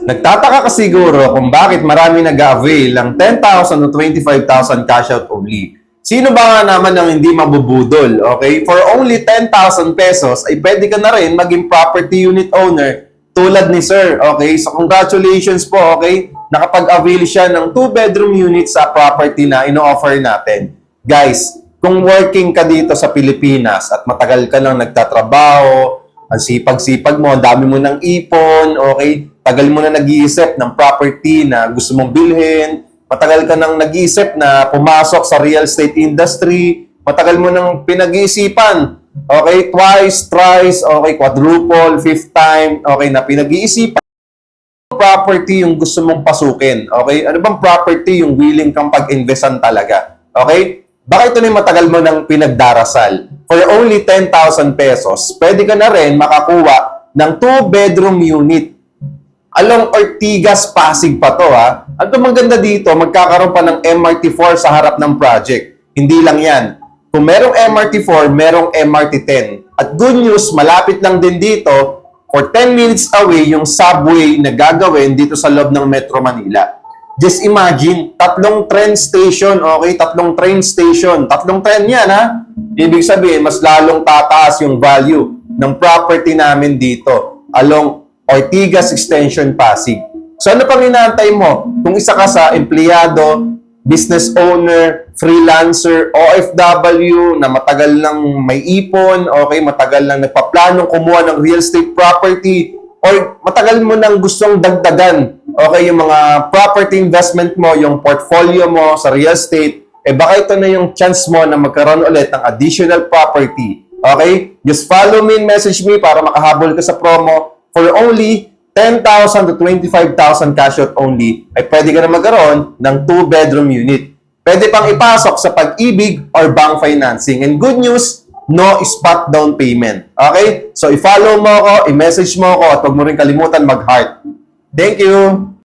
Nagtataka ka siguro kung bakit marami nag-avail ng 10,000 o 25,000 cash out only. Sino ba nga naman ang hindi mabubudol, okay? For only 10,000 pesos, ay pwede ka na rin maging property unit owner tulad ni Sir, okay? So congratulations po, okay? Nakapag-avail siya ng 2-bedroom unit sa property na ino-offer natin. Guys, kung working ka dito sa Pilipinas at matagal ka lang nagtatrabaho, ang sipag-sipag mo, ang dami mo ng ipon, okay? Tagal mo na nag-iisip ng property na gusto mong bilhin, matagal ka nang nag-iisip na pumasok sa real estate industry, matagal mo nang pinag-iisipan, okay, twice, thrice, okay, quadruple, fifth time, okay, na pinag-iisipan, property yung gusto mong pasukin, okay? Ano bang property yung willing kang pag-investan talaga, okay? Baka ito na yung matagal mo nang pinagdarasal. For only 10,000 pesos, pwede ka na rin makakuha ng 2-bedroom unit. Along Ortigas, Pasig pa to ha. At ang maganda dito, magkakaroon pa ng MRT4 sa harap ng project. Hindi lang yan. Kung merong MRT4, merong MRT10. At good news, malapit lang din dito, for 10 minutes away, yung subway na gagawin dito sa loob ng Metro Manila. Just imagine, 3 train station, okay? 3 train station. 3 train yan, ha? Ibig sabihin, mas lalong tataas yung value ng property namin dito along Ortigas Extension, Pasig. So ano pang inaantay mo? Kung isa ka sa empleyado, business owner, freelancer, OFW na matagal nang may ipon, okay, matagal nang nagpaplanong kumuha ng real estate property, or matagal mo nang gustong dagdagan, okay, yung mga property investment mo, yung portfolio mo sa real estate, eh baka ito na yung chance mo na magkaroon ulit ng additional property. Okay? Just follow me and message me para makahabol ka sa promo. For only 10,000 to 25,000 cash out only, ay pwede ka na magkaroon ng 2-bedroom unit. Pwede pang ipasok sa Pag-ibig or bank financing. And good news, no spot down payment. Okay? So, i-follow mo ako, i-message mo ako, at huwag mo rin kalimutan mag-heart. Thank you!